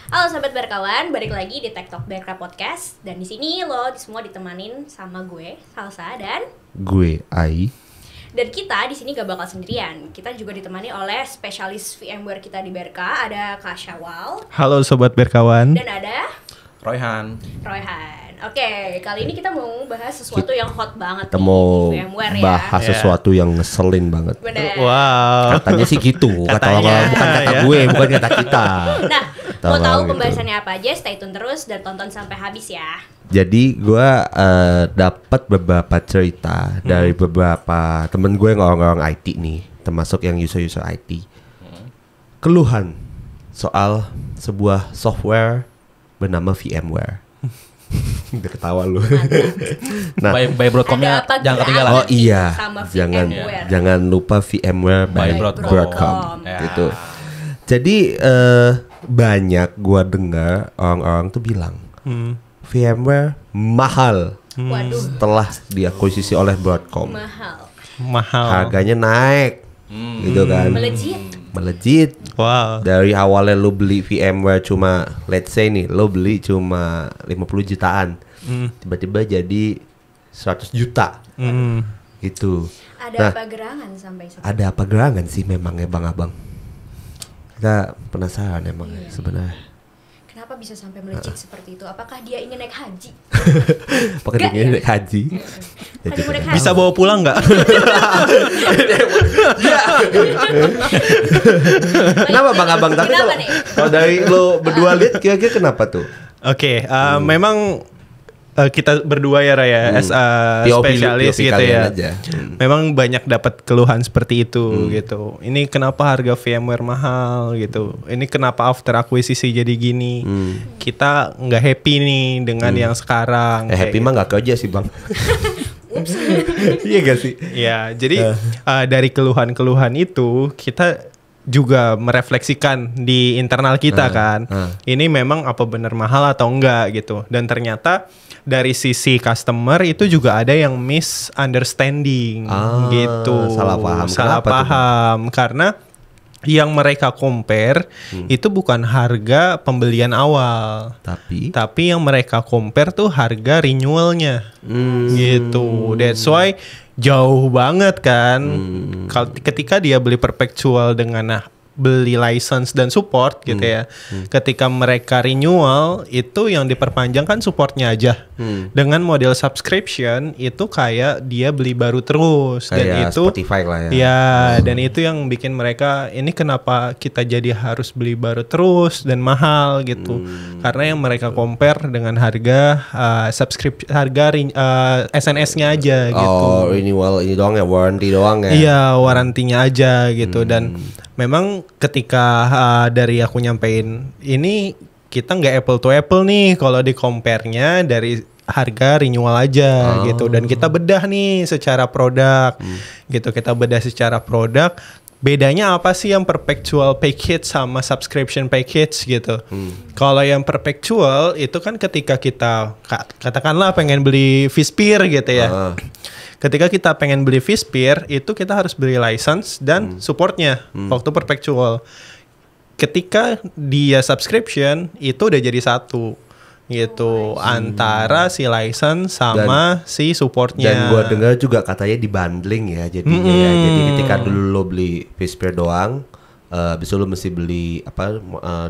Halo sobat berkawan, balik lagi di Tech Talk Berka Podcast. Dan di sini lo semua ditemanin sama gue, Salsa, dan gue Ai. Dan kita di sini gak bakal sendirian. Kita juga ditemani oleh spesialis VMware kita di Berka. Ada Kak Syawal. Halo sobat berkawan. Dan ada Royhan. Oke, kali ini kita mau bahas sesuatu yang hot banget Kita nih mau di VMware ya. bahas sesuatu yang ngeselin banget. Bener. Wow. Katanya sih gitu, kata Katanya, orang, bukan kata ya. gue, bukan kata kita. Nah, Kata mau tahu orang gitu. pembahasannya apa aja, stay tune terus dan tonton sampai habis ya. Jadi gue dapat beberapa cerita dari beberapa temen gue yang orang-orang IT nih, termasuk yang user-user IT. Keluhan soal sebuah software bernama VMware. Udah ketawa lu. Nah, By Broadcom-nya Ada apa jangan ketinggalan. oh iya, sama jangan VMware. jangan lupa VMware by By Broadcom. Broadcom, Ya. gitu. Jadi banyak gua dengar orang-orang tuh bilang VMware mahal Waduh, setelah diakuisisi oleh Broadcom. Mahal. Harganya naik, gitu kan? Melejit. Wow. Dari awalnya lu beli VMware cuma, let's say nih, lu beli cuma 50 jutaan, tiba-tiba jadi 100 juta, gitu. ada Nah, apa gerangan sampai situ? ada apa gerangan sih memangnya Bang Abang? Kita penasaran emangnya sebenarnya. Kenapa bisa sampai melejit seperti itu? Apakah dia ingin naik haji? Pakai Enggak dengan ya? haji. Ada mau naik haji? Bisa bawa pulang nggak? Kenapa Bang Abang? Tapi Kenapa kalau nih? kalau dari lo berdua lihat kira-kira kenapa tuh? Oke, memang kita berdua ya Raya, as a POV spesialis gitu kalian ya. aja. Memang banyak dapat keluhan seperti itu gitu. Ini kenapa harga VMware mahal gitu. Ini kenapa after akuisisi jadi gini. Kita nggak happy nih dengan yang sekarang. kayak Happy mah nggak kerja sih Bang. Iya gak sih? Ya, jadi dari keluhan-keluhan itu kita juga merefleksikan di internal kita kan. Ini memang apa benar mahal atau enggak gitu. Dan ternyata dari sisi customer itu juga ada yang misunderstanding gitu. Salah paham. Salah Kenapa tuh, paham karena yang mereka compare itu bukan harga pembelian awal. Tapi yang mereka compare tuh harga renewalnya gitu. That's why jauh banget kan. Ketika dia beli perpetual dengan beli license dan support gitu ya. Ketika mereka renewal itu yang diperpanjang kan supportnya aja. Dengan model subscription itu kayak dia beli baru terus. Dan Kayak itu Spotify lah ya. Ya, dan itu yang bikin mereka ini kenapa kita jadi harus beli baru terus dan mahal gitu. Karena yang mereka compare dengan harga SNS-nya aja gitu. Oh, renewal ini doang ya, warranty doang ya. Iya, warantinya aja gitu. Dan memang ketika dari aku nyampein ini kita nggak apple to apple nih kalau di compare-nya dari harga renewal aja gitu. Dan kita bedah nih secara produk gitu. Kita bedah secara produk. Bedanya apa sih yang perpetual package sama subscription package gitu. Kalau yang perpetual itu kan ketika kita katakanlah pengen beli vSphere gitu ya. Ketika kita pengen beli vSphere itu kita harus beli license dan supportnya waktu perpetual. Ketika dia subscription itu udah jadi satu gitu antara si license sama si supportnya. Dan gua dengar juga katanya di bundling ya jadinya ya. Jadi ketika dulu lo beli vSphere doang, habis itu lo mesti beli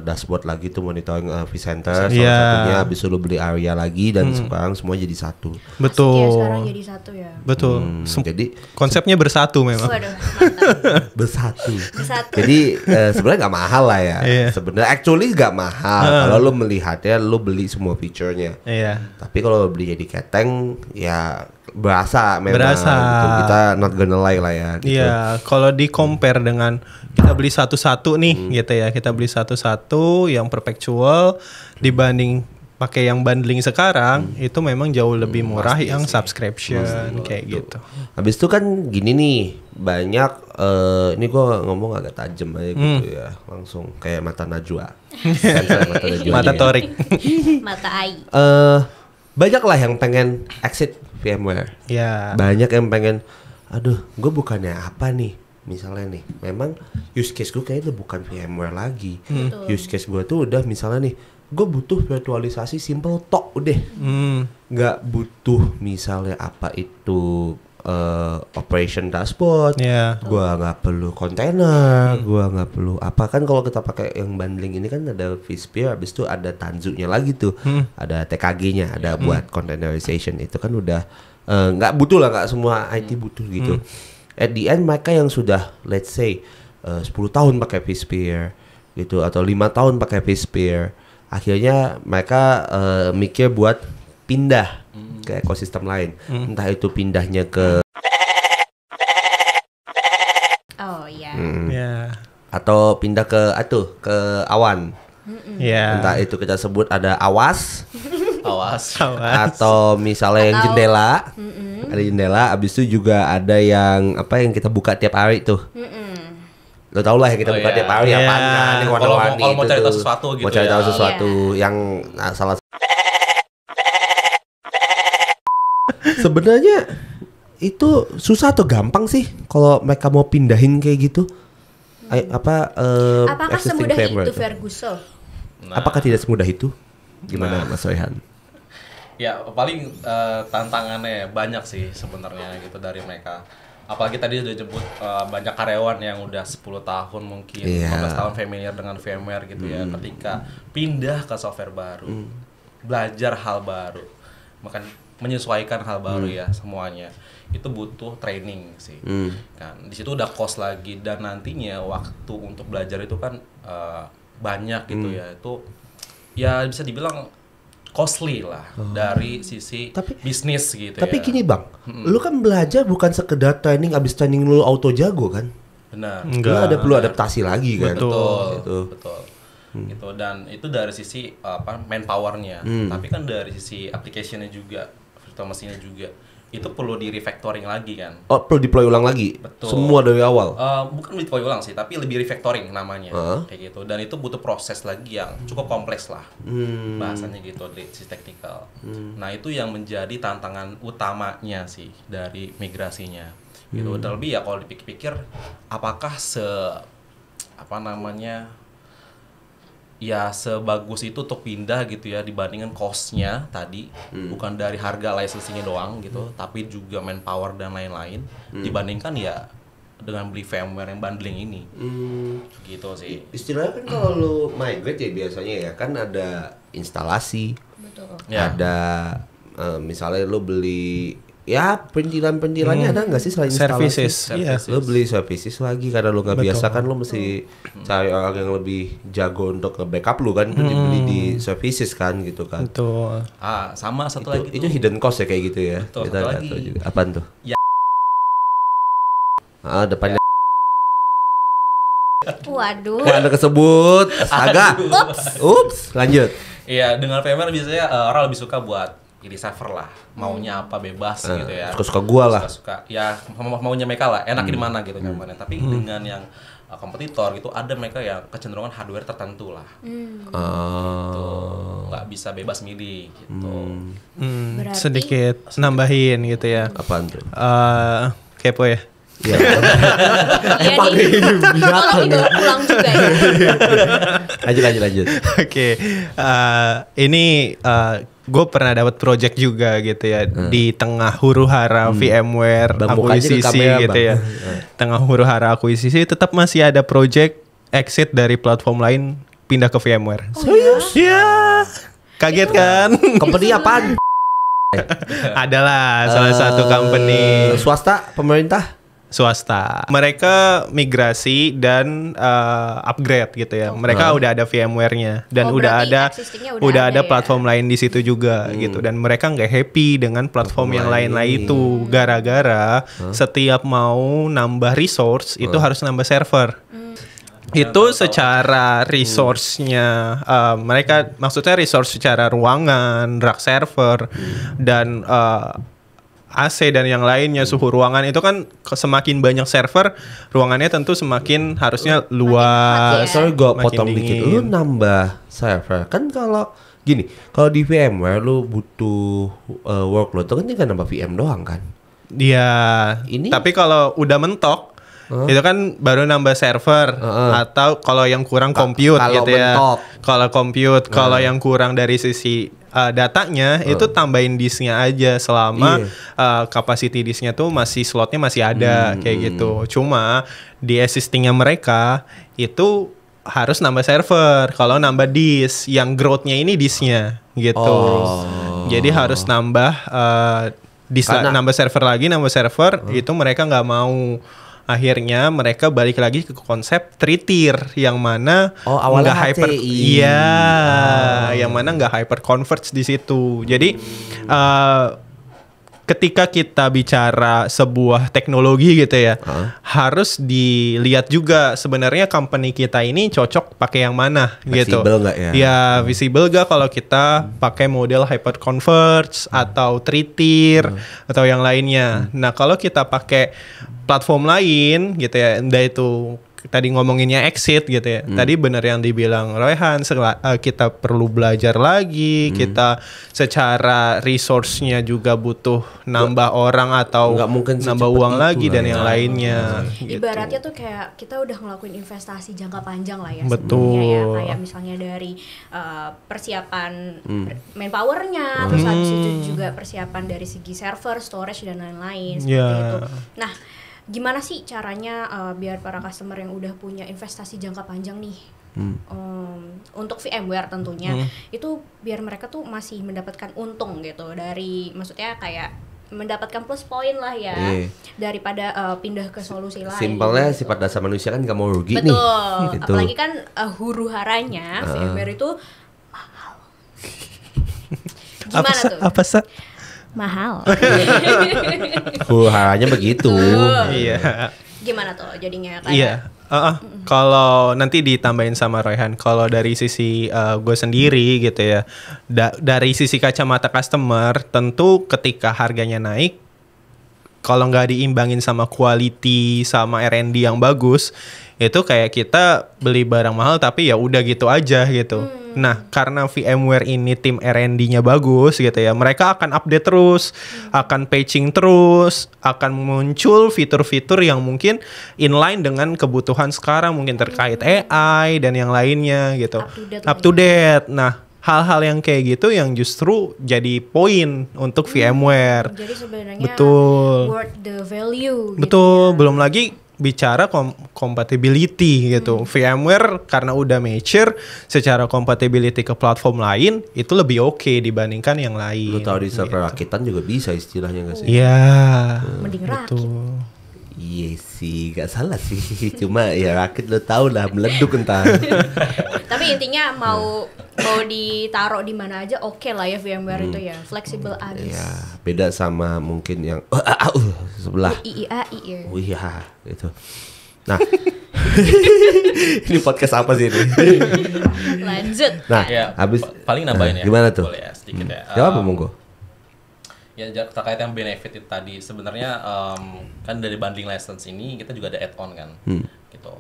dashboard lagi tuh monitoring vCenter salah satunya, habis itu lo beli area lagi dan sekarang semua jadi satu. Betul. Ya, sekarang jadi satu ya. Betul. Jadi Konsepnya bersatu memang. Waduh, mantap. bersatu. Bersatu. Jadi sebenarnya nggak mahal lah ya. Iya. Sebenarnya actually nggak mahal kalau lo melihatnya, lo beli semua fiturnya. Iya. Tapi kalau beli jadi keteng ya berasa memang. Berasa. Gitu. Kita not gonna lie lah ya. Gitu. Iya, kalau di compare dengan kita beli satu-satu nih gitu ya. Kita beli satu-satu yang perpetual dibanding pakai yang bundling sekarang itu memang jauh lebih murah yang subscription kayak gitu. Habis itu kan gini nih, banyak ini gua ngomong agak tajam aja gitu ya, langsung kayak mata Najwa. Cancel mata Najwa. Mata nih. torik. Mata ai. Banyak lah yang pengen exit VMware. Ya. Banyak yang pengen, aduh, gue bukannya apa nih, misalnya nih, memang use case gue kayaknya udah bukan VMware lagi. Betul. Use case gue tuh udah misalnya nih, gue butuh virtualisasi simple tok udah. Nggak butuh misalnya apa itu operation dashboard. Ya. Gua nggak perlu kontainer, gua nggak perlu apa kan kalau kita pakai yang bundling ini kan ada vSphere, habis itu ada Tanzu-nya lagi tuh, ada TKG-nya, ada buat containerization itu kan udah nggak butuh lah, nggak semua IT butuh gitu. At the end mereka yang sudah let's say 10 tahun pakai vSphere gitu atau 5 tahun pakai vSphere, akhirnya mereka mikir buat pindah ke ekosistem lain, entah itu pindahnya ke Oh iya. Ya. atau pindah ke awan, Ya. entah itu kita sebut ada awas Awas. atau misalnya yang Atau- jendela, ada jendela, abis itu juga ada yang apa yang kita buka tiap hari tuh. Lo tau lah yang kita Oh, buka iya. tiap hari Iya. apaan kan, yang warna-warni Kalau mau itu cari tahu tuh. sesuatu gitu Mau cari ya. tahu sesuatu Iya. yang salah. Sebenarnya itu susah atau gampang sih kalau mereka mau pindahin kayak gitu? Apakah existing semudah framework itu Ferguson? Nah, Apakah tidak semudah itu? Gimana Mas Rehan? ya paling tantangannya banyak sih sebenarnya gitu dari mereka. Apalagi tadi udah jemput banyak karyawan yang udah 10 tahun mungkin, Iya. 15 tahun familiar dengan VMware gitu ya. Ketika pindah ke software baru, belajar hal baru, makan menyesuaikan hal baru ya semuanya. Itu butuh training sih. Kan di situ udah cost lagi dan nantinya waktu untuk belajar itu kan banyak gitu ya. Itu ya bisa dibilang costly lah dari sisi Tapi- bisnis gitu Tapi ya. gini Bang, lu kan belajar bukan sekedar training, abis training lu auto jago kan? Benar. Enggak. Lu ada perlu adaptasi lagi kan? Betul, Gitu. betul. Gitu dan itu dari sisi manpowernya. Tapi kan dari sisi application-nya juga, virtual machine-nya juga. Itu perlu di refactoring lagi kan. Oh, perlu deploy ulang lagi? Betul. Semua dari awal? Bukan deploy ulang sih, tapi lebih refactoring namanya. Kayak gitu. Dan itu butuh proses lagi yang cukup kompleks lah. Bahasanya gitu di sisi teknikal. Nah, itu yang menjadi tantangan utamanya sih dari migrasinya. Gitu. Terlebih ya kalau dipikir-pikir apakah ya sebagus itu untuk pindah gitu ya dibandingkan cost-nya tadi, bukan dari harga licensing-nya doang gitu, tapi juga manpower dan lain-lain dibandingkan ya dengan beli VMware yang bundling ini. Gitu sih. Istilahnya kan kalau lu migrate ya biasanya ya kan ada instalasi, Betul. Ya. ada misalnya lu beli ya perintilan-perintilannya ada nggak sih selain Services. instalasi? Iya. Lu beli services lagi karena lu nggak Betul. biasa kan, lu mesti cari orang yang lebih jago untuk nge-backup lu kan, itu dibeli di services kan gitu kan. Betul. Sama satu Itu, lagi itu tuh. hidden cost ya kayak gitu ya. Betul, Kita satu nggak lagi. tahu juga. Apaan tuh? Ya. Depannya Waduh. ada kesebut. Astaga. Ups, lanjut. Iya, dengan VMware biasanya orang lebih suka buat pilih server lah, maunya apa bebas gitu ya. Suka-suka gua lah. Suka-suka. Ya maunya mereka lah, enak di mana gitu nyamannya. Tapi dengan yang kompetitor gitu ada mereka yang kecenderungan hardware tertentu lah. Oh. Nggak bisa bebas milih gitu. Berarti- Sedikit nambahin gitu ya. Apaan tuh? Kepo ya. Iya. Iya nih. Tolong dibawa pulang juga ya. lanjut. Oke, ini gue pernah dapat project juga gitu ya di tengah huru hara VMware Bang, mukanya ke akuisisi kamera, gitu Bang. ya. Tengah huru hara akuisisi tetap masih ada project exit dari platform lain pindah ke VMware. Serius? Ya, kaget kan? Company apaan? Adalah salah satu company Swasta, pemerintah? swasta. Mereka migrasi dan upgrade gitu ya. Mereka udah ada VMware-nya dan Oh, udah berarti ada existing-nya udah udah ada ada ya? platform lain di situ juga gitu. Dan mereka nggak happy dengan platform yang lain lain-lain itu gara-gara setiap mau nambah resource itu harus nambah server. Itu secara resource-nya mereka maksudnya resource secara ruangan, rack server dan AC dan yang lainnya, suhu ruangan itu kan semakin banyak server, ruangannya tentu semakin harusnya luas. ya. Sorry gue makin potong dikit. Lu dingin. nambah server kan kalau gini, kalau di VMware lu butuh workload, itu kan tinggal nambah VM doang kan? Iya. Ini- Tapi kalau udah mentok itu kan baru nambah server atau kalau yang kurang compute kalau gitu ya. mentok. Kalau compute, kalau yang kurang dari sisi datanya itu tambahin disknya aja selama capacity disknya tuh masih slotnya masih ada kayak gitu. Cuma di existingnya mereka itu harus nambah server. Kalau nambah disk, yang growth-nya ini disknya gitu. Jadi harus nambah disk, nambah server itu mereka nggak mau. Akhirnya mereka balik lagi ke konsep 3-tier yang mana awalnya nggak hyper, HCI. yang mana nggak hyper converge di situ. Jadi ketika kita bicara sebuah teknologi gitu ya, harus dilihat juga sebenarnya company kita ini cocok pakai yang mana gitu. Visible nggak ya? Ya visible gak kalau kita pakai model hyperconverged atau 3-tier atau yang lainnya. Nah kalau kita pakai platform lain gitu ya, entah itu tadi ngomonginnya exit gitu ya. Tadi benar yang dibilang Royhan, kita perlu belajar lagi, kita secara resource-nya juga butuh nambah orang atau nambah uang lagi dan yang lainnya. Gitu. Ibaratnya tuh kayak kita udah ngelakuin investasi jangka panjang lah ya. Betul. Ya, kayak misalnya dari persiapan manpowernya, terus habis itu juga persiapan dari segi server, storage dan lain-lain seperti itu. Nah, gimana sih caranya biar para customer yang udah punya investasi jangka panjang nih untuk VMware tentunya itu biar mereka tuh masih mendapatkan untung gitu dari, maksudnya kayak mendapatkan plus poin lah ya daripada pindah ke solusi lain. Simpelnya gitu. sifat dasar manusia kan gak mau rugi nih. Betul. Gitu. Apalagi kan huru haranya VMware itu mahal. Gimana tuh? Apa sih? Mahal. Haranya begitu. Iya. Gimana tuh jadinya kayak? Iya. Kalau nanti ditambahin sama Royhan, kalau dari sisi gue sendiri gitu ya, dari sisi kacamata customer, tentu ketika harganya naik, kalau nggak diimbangin sama quality sama R&D yang bagus, itu kayak kita beli barang mahal tapi ya udah gitu aja gitu. Nah, karena VMware ini tim R&D-nya bagus gitu ya, mereka akan update terus, akan patching terus, akan muncul fitur-fitur yang mungkin inline dengan kebutuhan sekarang, mungkin terkait AI dan yang lainnya gitu. Up to date. Nah, hal-hal yang kayak gitu yang justru jadi poin untuk VMware. Jadi sebenarnya worth the value. Betul, gitu ya. Belum lagi bicara compatibility gitu. VMware karena udah mature secara compatibility ke platform lain itu lebih oke dibandingkan yang lain. Lu tahu di server rakitan juga bisa istilahnya nggak sih? Iya. Mending rakit. Iya sih, gak salah sih. Cuma ya rakit lo tau lah meleduk entar. Tapi intinya mau ditaruh di mana aja oke lah ya VMware itu ya, fleksibel abis. Ya, beda sama mungkin yang sebelah. IIAI ya. Iya, itu. Nah, ini podcast apa sih ini? Lanjut. Nah, ya, habis paling nambahin ya. Gimana tuh? Boleh ya, sedikit ya. Jawab monggo. Ya terkait yang benefit itu tadi sebenarnya kan dari bundling license ini kita juga ada add-on kan, gitu.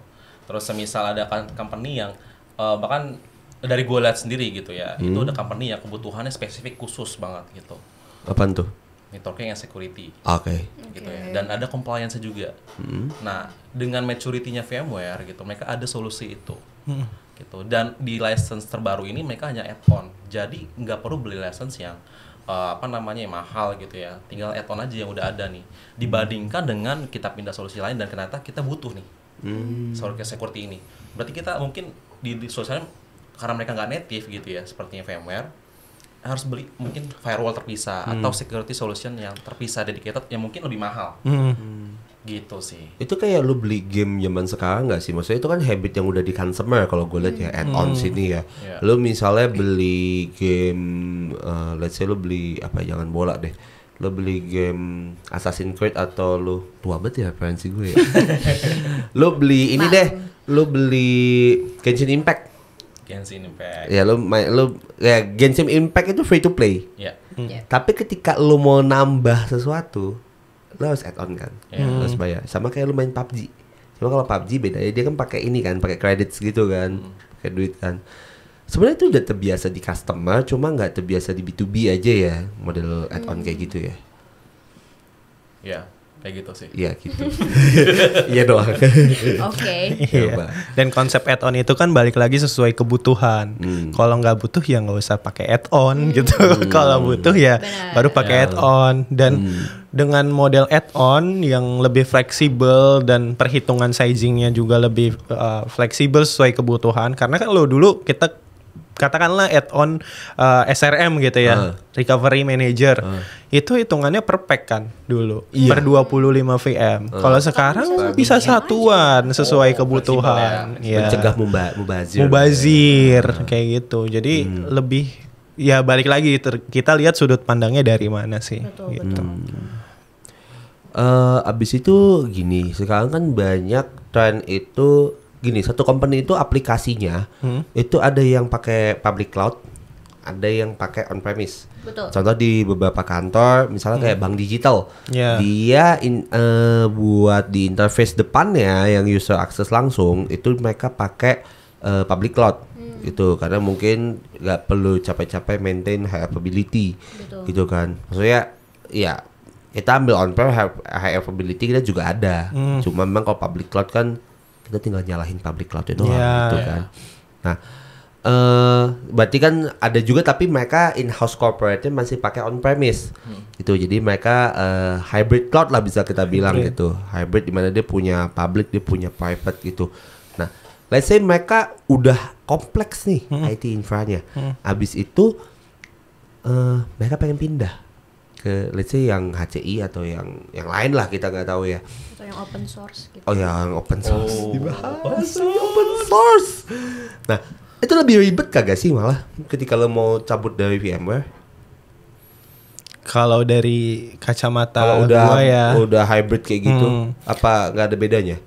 Terus semisal ada company yang bahkan dari gue lihat sendiri gitu ya, itu ada company yang kebutuhannya spesifik khusus banget gitu. Apaan tuh? Networking and security. Oke. Gitu ya. Dan ada compliance juga. Nah, dengan maturity-nya VMware gitu, mereka ada solusi itu. Gitu. Dan di license terbaru ini mereka hanya add-on. Jadi nggak perlu beli license yang mahal gitu ya, tinggal add-on aja yang udah ada nih, dibandingkan dengan kita pindah solusi lain dan ternyata kita butuh nih security ini. Berarti kita mungkin di solusi lain karena mereka nggak native gitu ya, sepertinya VMware harus beli mungkin firewall terpisah atau security solution yang terpisah dedicated yang mungkin lebih mahal. Gitu sih. Itu kayak lu beli game zaman sekarang nggak sih? Maksudnya itu kan habit yang udah di consumer kalau gue lihat ya, add-on sini ya. Lu misalnya beli game, let's say lu beli apa? Jangan bola deh. Lu beli game Assassin's Creed atau lu tua banget ya referensi gue ya. Lu beli ini deh. Lu beli Genshin Impact. Genshin Impact. Ya lu ya Genshin Impact itu free to play. Tapi ketika lu mau nambah sesuatu, lo harus add on kan, lo harus bayar. Sama kayak lo main PUBG. Cuma kalau PUBG beda ya, dia kan pakai ini kan, pakai credits gitu kan, pakai duit kan. Sebenarnya itu udah terbiasa di customer, cuma nggak terbiasa di B2B aja ya, model add on kayak gitu ya. Ya, kayak gitu sih. Iya gitu. Iya doang. Oke. Iya. Dan konsep add-on itu kan balik lagi sesuai kebutuhan. Kalau nggak butuh ya nggak usah pakai add-on gitu. Kalau butuh ya Benar. baru pakai add-on. Dan dengan model add-on yang lebih fleksibel dan perhitungan sizingnya juga lebih fleksibel sesuai kebutuhan. Karena kan lo dulu kita katakanlah add-on SRM gitu ya, recovery manager. Itu hitungannya per pack kan dulu, per 25 VM. Kalau sekarang bisa satuan sesuai kebutuhan. Ya. Mencegah mubazir. Kayak gitu. Jadi lebih ya balik lagi kita lihat sudut pandangnya dari mana sih. Betul, gitu. Abis itu gini, sekarang kan banyak tren itu gini, satu company itu aplikasinya itu ada yang pakai public cloud, ada yang pakai on premise. Betul. Contoh di beberapa kantor, misalnya kayak bank digital, Yeah. dia buat di interface depannya yang user akses langsung itu mereka pakai public cloud, gitu, karena mungkin nggak perlu capek-capek maintain high availability, Betul. gitu kan. Maksudnya, ya kita ambil on-prem high availability kita juga ada, cuma memang kalau public cloud kan kita tinggal nyalahin public cloud itu gitu kan. Nah, berarti kan ada juga tapi mereka in-house corporate masih pakai on-premise gitu. Jadi mereka hybrid cloud lah bisa kita bilang gitu. Hybrid di mana dia punya public, dia punya private gitu. Nah, let's say mereka udah kompleks nih IT infranya. Habis itu mereka pengen pindah ke let's say yang HCI atau yang lain lah, kita nggak tahu ya. Atau yang open source gitu. Oh yang open source dibahas open source. Nah itu lebih ribet kagak sih malah ketika lo mau cabut dari VMware? Kalau dari kacamata Kalau gua ya, udah hybrid kayak gitu, apa nggak ada bedanya?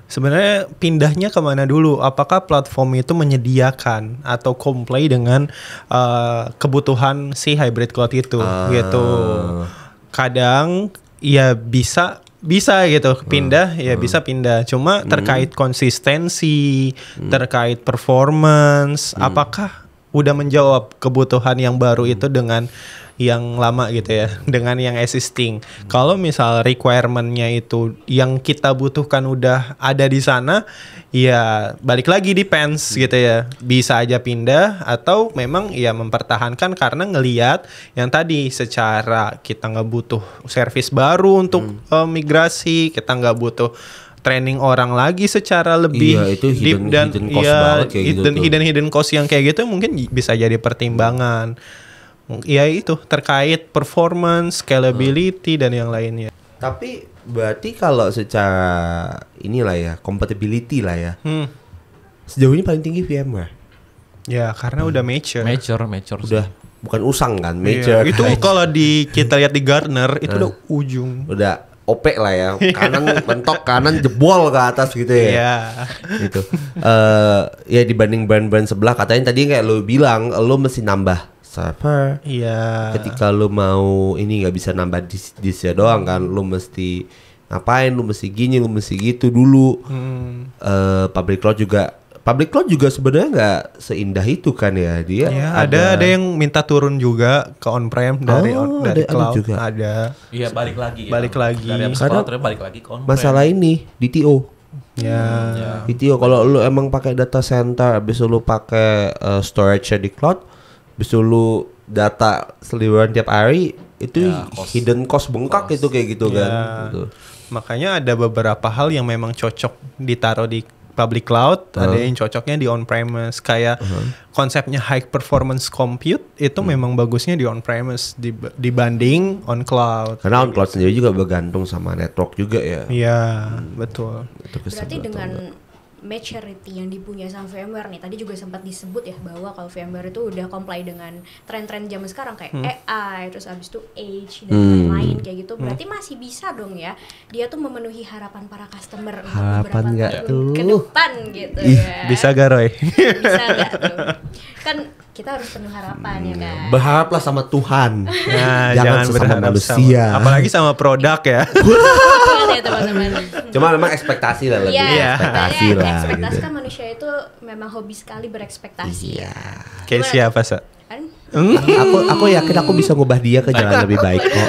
sebenarnya pindahnya kemana dulu? Apakah platform itu menyediakan atau comply dengan kebutuhan si hybrid cloud itu gitu? Kadang ya bisa gitu pindah, ya bisa pindah. Cuma terkait konsistensi, terkait performance, apakah udah menjawab kebutuhan yang baru itu dengan yang lama gitu ya, dengan yang existing. Kalau misal requirement-nya itu yang kita butuhkan udah ada di sana, ya balik lagi depends gitu ya. Bisa aja pindah atau memang ya mempertahankan karena ngelihat yang tadi secara kita nggak butuh service baru untuk migrasi, kita nggak butuh training orang lagi secara lebih Iya, itu deep dan hidden cost banget kayak gitu tuh. hidden cost yang kayak gitu mungkin bisa jadi pertimbangan. Ya itu terkait performance, scalability dan yang lainnya. Tapi berarti kalau secara inilah ya, compatibility lah ya, sejauh ini paling tinggi VMware. Ya karena udah mature. Mature Udah bukan usang kan, Iya, mature. itu kalau kita lihat di Gartner itu udah ujung. Udah OP lah ya, kanan mentok, kanan jebol ke atas gitu ya. Iya. Gitu. Ya dibanding brand-brand sebelah, katanya tadi kayak lo bilang, lo mesti nambah server. Iya. Ketika lo mau ini nggak bisa nambah disknya doang kan, lo mesti ngapain, lo mesti gini, lo mesti gitu dulu. Public cloud juga sebenarnya nggak seindah itu kan ya, dia. Ya, ada yang minta turun juga ke on-prem dari ada cloud. juga. Ada. Iya balik lagi. Balik lagi. Dari habis Karena cloud terus balik lagi ke on-prem. Masalah ini DTO. Ya. DTO kalau lo emang pakai data center, habis lo pakai storage di cloud, habis lu data seliweran tiap hari, itu Ya, hidden cost bengkak itu kayak gitu kan. Ya. Gitu. Makanya ada beberapa hal yang memang cocok ditaruh di public cloud, ada yang cocoknya di on-premise. Kayak konsepnya high performance compute itu memang bagusnya di on-premise dibanding on cloud. Karena on cloud sendiri juga bergantung sama network juga ya. Iya, betul. Itu Berarti kesempatan. dengan maturity yang dipunya sama VMware nih, tadi juga sempat disebut ya bahwa kalau VMware itu udah comply dengan tren-tren zaman sekarang kayak AI, terus abis itu Edge dan lain-lain kayak gitu, berarti masih bisa dong ya dia tuh memenuhi harapan para customer untuk Harapan beberapa nggak tahun tuh? ke depan gitu ya. Bisa gak Roy? Bisa nggak tuh? Kan kita harus penuh harapan ya kan. Berharaplah sama Tuhan. Nah, Jangan sesama berharap manusia. apalagi sama produk ya. Ingat ya teman-teman. Cuma memang ekspektasi lah lebih. Iya, Ekspektasi sebenarnya lah. ekspektasi Gitu. kan manusia itu memang hobi sekali berekspektasi. Iya. Kayak Gimana? siapa, Sa? Kan? Aku yakin aku bisa ngubah dia ke jalan lebih baik kok.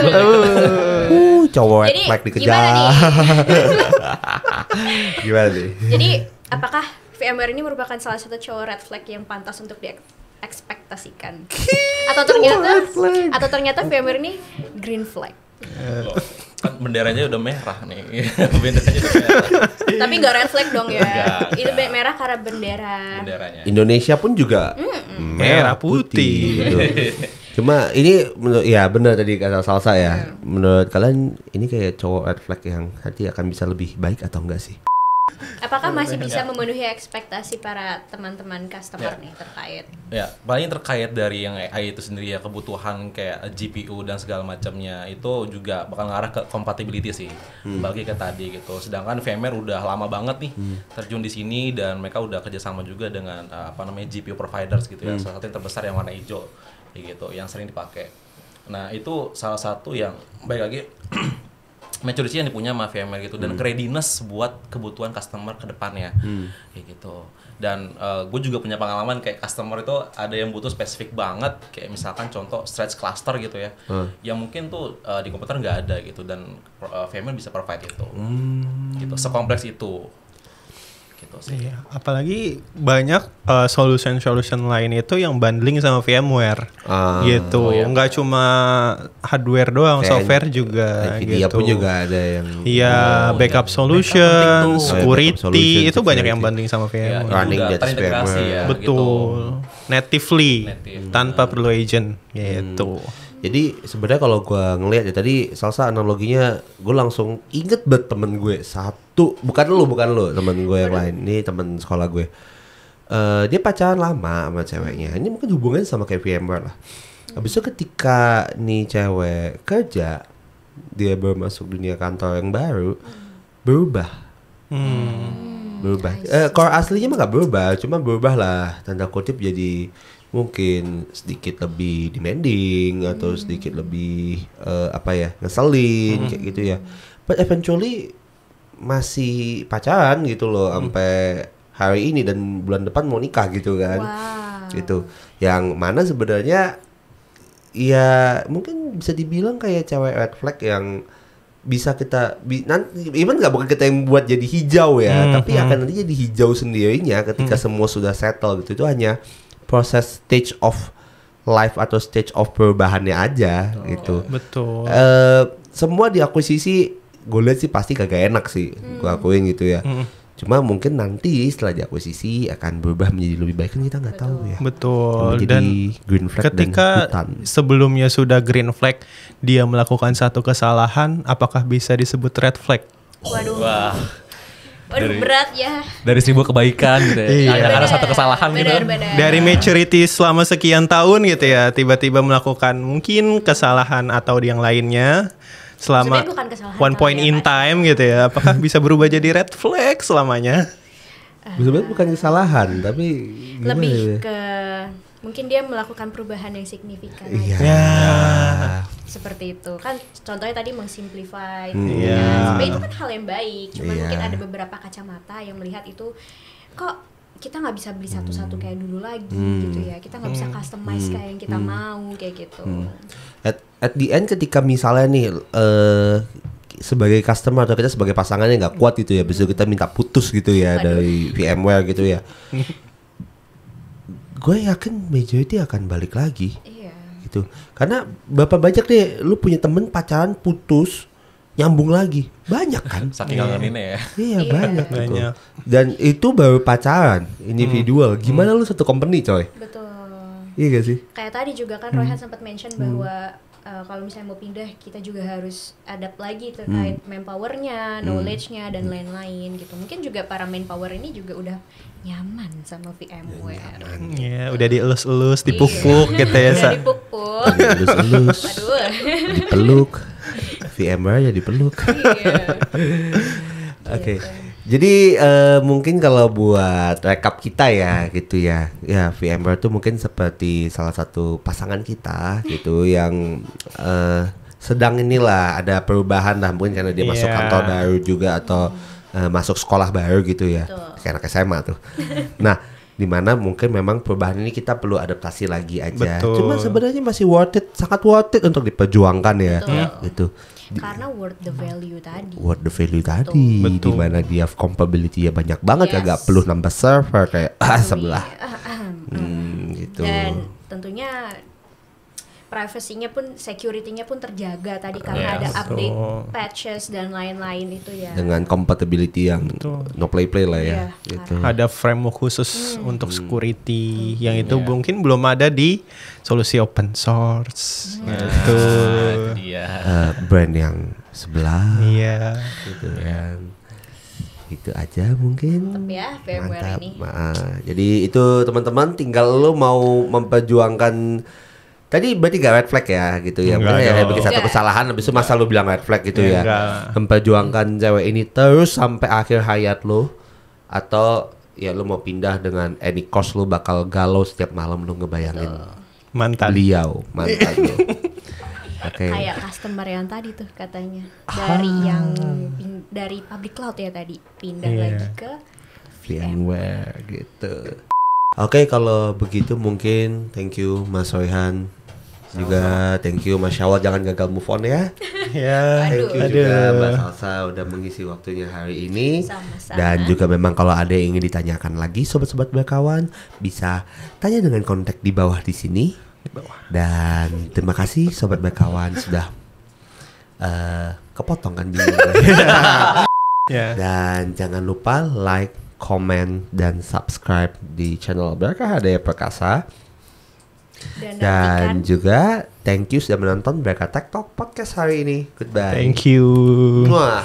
cowok red Jadi, flag gimana dikejar. nih? Gimana nih? Jadi apakah VMware ini merupakan salah satu cowok red flag yang pantas untuk diekspektasikan? Atau ternyata VMware ini green flag? Loh, kan benderanya udah merah nih. Benderanya udah merah. Tapi nggak red flag dong ya? Nggak. Itu merah karena bendera. Benderanya. Indonesia pun juga Merah putih. gitu. Cuma ini menurut ya benar tadi kata Salsa ya. Menurut kalian ini kayak cowok red flag yang nanti akan bisa lebih baik atau enggak sih? Apakah masih bisa memenuhi ekspektasi para teman-teman customer nih terkait? Ya, paling terkait dari yang AI itu sendiri ya, kebutuhan kayak GPU dan segala macamnya itu juga bakal ngarah ke compatibility sih. Bagi ke tadi gitu. Sedangkan VMware udah lama banget nih terjun di sini dan mereka udah kerjasama juga dengan GPU providers gitu ya. Salah satu yang terbesar yang warna hijau kayak gitu, yang sering dipakai. Nah, itu salah satu yang baik lagi maturity yang dipunya sama VMware gitu dan readiness buat kebutuhan customer ke depannya kayak gitu. Dan gue juga punya pengalaman kayak customer itu ada yang butuh spesifik banget kayak misalkan contoh stretch cluster gitu ya yang mungkin tuh di komputer nggak ada gitu dan VMware bisa provide itu gitu, sekompleks itu gitu sih. Iya, apalagi banyak solution lain itu yang bundling sama VMware gitu. Nggak cuma hardware doang, Kayak software juga Nvidia gitu. pun juga ada yang Iya, backup solution, security, backup solution, itu banyak yang security. bundling sama Ya, VMware. Running juga di atas terintegrasi VMware. ya, Betul. Natively, Native. tanpa perlu agent gitu. Jadi sebenarnya kalau gue ngelihat ya tadi Salsa analoginya gue langsung inget banget temen gue satu, bukan lu temen gue yang lain, ini temen sekolah gue. Dia pacaran lama sama ceweknya. Ini mungkin hubungannya sama kayak VMware lah. Habis itu ketika nih cewek kerja, dia baru masuk dunia kantor yang baru, berubah. Berubah. Core aslinya mah gak berubah, cuma berubah lah tanda kutip jadi mungkin sedikit lebih demanding atau sedikit lebih ngeselin kayak gitu ya. But eventually masih pacaran gitu loh sampai hari ini dan bulan depan mau nikah gitu kan. Wow. Gitu. Yang mana sebenarnya ya mungkin bisa dibilang kayak cewek red flag yang bisa kita nanti even nggak bukan kita yang buat jadi hijau ya, tapi akan nanti jadi hijau sendirinya ketika semua sudah settle gitu. Itu hanya proses stage of life atau stage of perubahannya aja gitu. Betul. Semua diakuisisi gue lihat sih pasti kagak enak sih, gue akuin gitu ya. Cuma mungkin nanti setelah diakuisisi akan berubah menjadi lebih baik kan kita nggak tahu ya. Betul. Menjadi Dan green flag ketika dan hutan. sebelumnya sudah green flag, dia melakukan satu kesalahan, apakah bisa disebut red flag? Waduh. Wah, Waduh, berat ya. dari 1000 kebaikan gitu ya. Iya. Ada satu kesalahan gitu. Benar. Dari maturity selama sekian tahun gitu ya, tiba-tiba melakukan mungkin kesalahan atau yang lainnya selama Sebenarnya bukan kesalahan one point kali ya, in Pak. time gitu ya, apakah bisa berubah jadi red flag selamanya? Sebenarnya bukan kesalahan tapi gimana Lebih ya? ke mungkin dia melakukan perubahan yang signifikan Iya. aja. Ya. Seperti itu kan contohnya tadi mengsimplify Iya. sebenarnya itu kan hal yang baik, cuma Iya. mungkin ada beberapa kacamata yang melihat itu kok kita nggak bisa beli satu-satu kayak dulu lagi gitu ya, kita nggak bisa customize kayak yang kita mau kayak gitu. At the end ketika misalnya nih sebagai customer atau kita sebagai pasangannya nggak kuat gitu ya, besok kita minta putus gitu ya dari VMware gitu ya. Gue yakin majority akan balik lagi Iya. gitu. Karena berapa banyak deh lu punya temen pacaran putus nyambung lagi. Banyak kan? Saking kangeninnya ya. Iya banyak gitu. Banyak. Dan itu baru pacaran individual. Gimana lu satu company coy? Betul. Iya gak sih? Kayak tadi juga kan Royhan sempat mention bahwa kalau misalnya mau pindah kita juga harus adapt lagi terkait manpowernya, knowledge-nya dan lain-lain gitu. Mungkin juga para manpower ini juga udah nyaman sama VMware. Ya, udah dielus-elus, dipuk-puk gitu ya, Sa. Udah dipuk-puk. Elus-elus, Aduh. dipeluk. VMware ya dipeluk. Iya. Oke. Jadi mungkin kalau buat rekap kita ya gitu ya. Ya VMware tuh mungkin seperti salah satu pasangan kita gitu yang sedang inilah ada perubahan lah mungkin karena dia masuk Iya. kantor baru juga atau masuk sekolah baru gitu ya. Betul. Kayak anak SMA tuh. Nah, dimana mungkin memang perubahan ini kita perlu adaptasi lagi aja. Betul. Cuma sebenarnya masih worth it, sangat worth it untuk diperjuangkan ya. Betul. Gitu. karena worth the value tadi. Worth the value tadi, di mana dia compatibility-nya banyak banget, kagak perlu nambah server kayak sebelah. Gitu. Dan tentunya privasinya pun, security-nya pun terjaga tadi karena ada update, patches dan lain-lain itu ya. Dengan compatibility yang no play lah ya. Gitu. Ada framework khusus untuk security yang itu mungkin belum ada di solusi open source. Gitu. Brand yang sebelah. Iya. Gitu kan. Itu aja mungkin. Mantap ya VMware ini. Jadi itu teman-teman, tinggal lo mau memperjuangkan. Tadi berarti gak red flag ya gitu ya. Mungkin bikin satu kesalahan habis itu masa lu bilang red flag gitu ya. Memperjuangkan cewek ini terus sampai akhir hayat lu, atau ya lu mau pindah dengan any cost, lu bakal galau setiap malam lu ngebayangin mantan lu. Kayak customer yang tadi tuh katanya dari yang dari public cloud ya tadi pindah lagi ke VMware gitu. Oke, kalau begitu mungkin thank you Mas Royhan, juga thank you Mas Syawal, jangan gagal move on ya. Ya, thank you juga Mbak Salsa udah mengisi waktunya hari ini. Sama-sama. Dan juga memang kalau ada yang ingin ditanyakan lagi sobat-sobat berkawan, bisa tanya dengan kontak di bawah di sini. Dan terima kasih sobat berkawan sudah kepotong kan Dan jangan lupa like, komen, dan subscribe di channel Berkah Hadaya Perkasa. Dan juga thank you sudah menonton Berkah Tech Talk Podcast hari ini. Goodbye. Thank you. Muah.